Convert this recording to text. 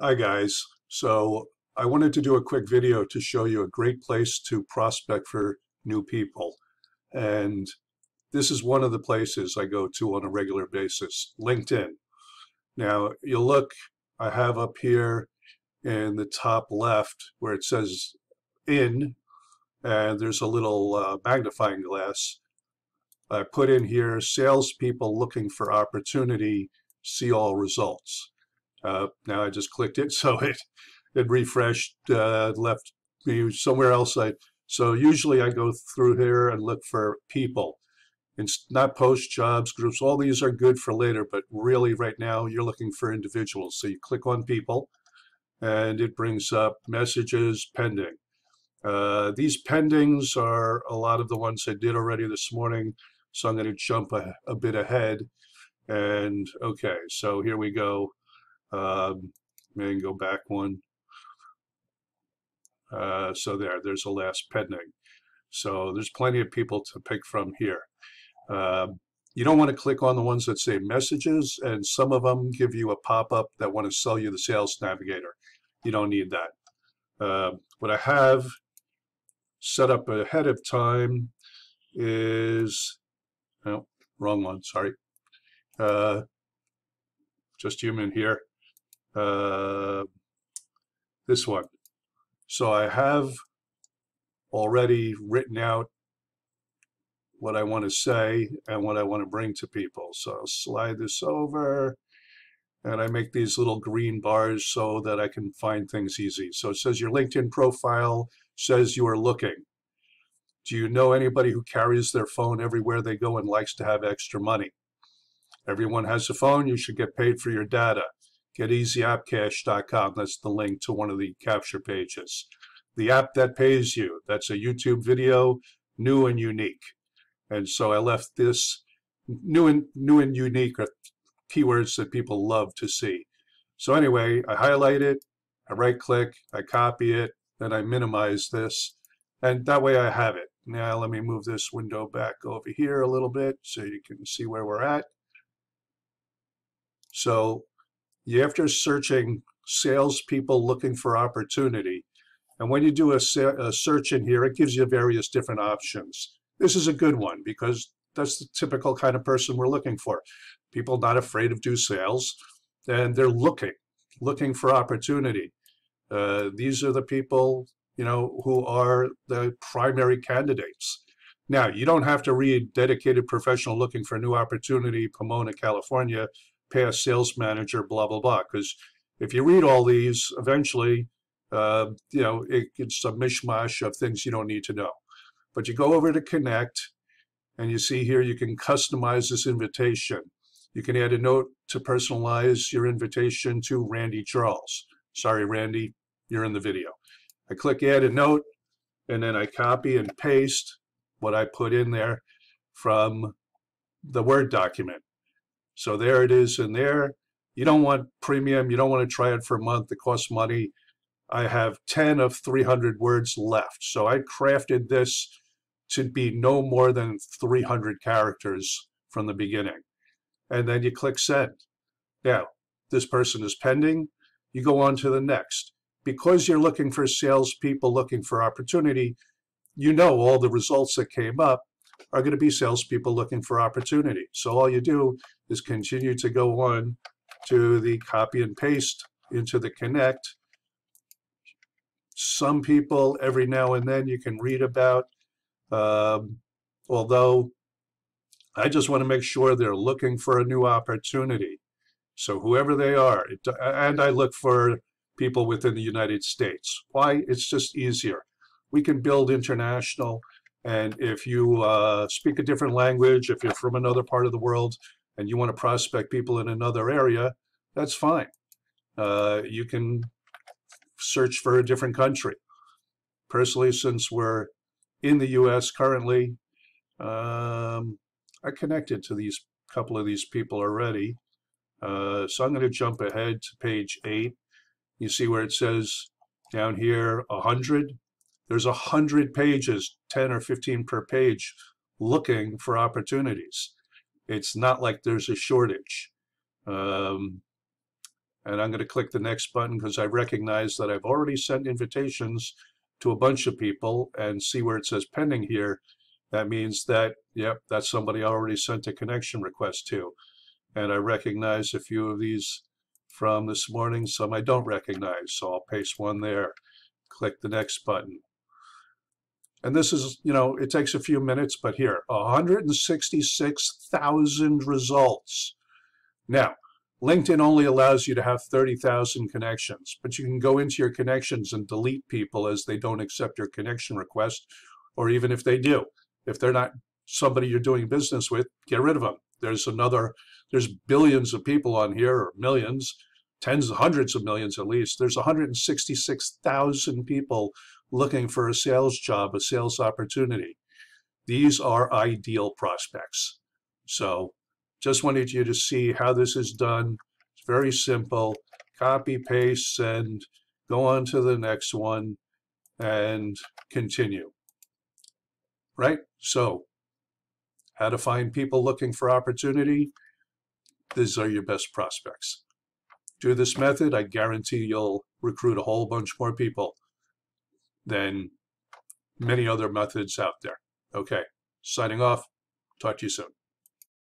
Hi guys. So I wanted to do a quick video to show you a great place to prospect for new people. And this is one of the places I go to on a regular basis, LinkedIn. Now you'll look, I have up here in the top left where it says in, and there's a little magnifying glass. I put in here, salespeople looking for opportunity, see all results. Now I just clicked it, so it refreshed, left me somewhere else. So usually I go through here and look for people. It's not post, jobs, groups. All these are good for later, but really right now you're looking for individuals. So you click on people, and it brings up messages pending. These pendings are a lot of the ones I did already this morning, so I'm going to jump a bit ahead. And okay, so here we go. Maybe go back one. So there's a last pending. So there's plenty of people to pick from here. You don't want to click on the ones that say messages, and some of them give you a pop-up that want to sell you the Sales Navigator. You don't need that. What I have set up ahead of time is, oh, wrong one, sorry. Just human here. This one. So I have already written out what I want to say and what I want to bring to people. So I'll slide this over, and I make these little green bars so that I can find things easy. So it says your LinkedIn profile says you are looking. Do you know anybody who carries their phone everywhere they go and likes to have extra money? Everyone has a phone. You should get paid for your data. GetEasyAppCash.com. That's the link to one of the capture pages. The app that pays you. That's a YouTube video, new and unique. And so I left this new and unique are keywords that people love to see. So anyway, I highlight it, I right click, I copy it, then I minimize this, and that way I have it. Now let me move this window back over here a little bit so you can see where we're at. So after searching salespeople looking for opportunity, and when you do a search in here, it gives you various different options. This is a good one because that's the typical kind of person we're looking for. People not afraid of do sales, and they're looking for opportunity. These are the people, who are the primary candidates. Now, you don't have to read dedicated professional looking for new opportunity, Pomona, California, past sales manager, blah, blah, blah. Because if you read all these, eventually, it's a mishmash of things you don't need to know. But you go over to Connect, and you see here you can customize this invitation. You can add a note to personalize your invitation to Randy Charles. Sorry, Randy, you're in the video. I click Add a Note, and then I copy and paste what I put in there from the Word document. So there it is in there. You don't want premium. You don't want to try it for a month. It costs money. I have 10 of 300 words left. So I crafted this to be no more than 300 characters from the beginning. And then you click Send. Now, this person is pending. You go on to the next. Because you're looking for salespeople looking for opportunity, all the results that came up are going to be salespeople looking for opportunity. So all you do is continue to go on to the copy and paste into the Connect. Some people, every now and then, you can read about, although I just want to make sure they're looking for a new opportunity. So whoever they are, and I look for people within the United States. Why? It's just easier. We can build international, and if you speak a different language, if you're from another part of the world and you want to prospect people in another area, that's fine. You can search for a different country. Personally, since we're in the US currently, I connected to these couple of these people already. So I'm going to jump ahead to page 8. You see where it says down here 100? There's 100 pages, 10 or 15 per page, looking for opportunities. It's not like there's a shortage. And I'm going to click the next button because I recognize that I've already sent invitations to a bunch of people, and see where it says pending here. That means that, yep, that's somebody I already sent a connection request to. And I recognize a few of these from this morning, some I don't recognize. So I'll paste one there, click the next button. And this is, it takes a few minutes, but here, 166,000 results. Now, LinkedIn only allows you to have 30,000 connections, but you can go into your connections and delete people as they don't accept your connection request, or even if they do. If they're not somebody you're doing business with, get rid of them. There's billions of people on here, or millions, tens of hundreds of millions at least. There's 166,000 people looking for a sales job, a sales opportunity. These are ideal prospects. So just wanted you to see how this is done. It's very simple. Copy, paste, send, go on to the next one, and continue. Right? So, how to find people looking for opportunity. These are your best prospects. Do this method, I guarantee you'll recruit a whole bunch more people than many other methods out there. Okay, signing off. Talk to you soon.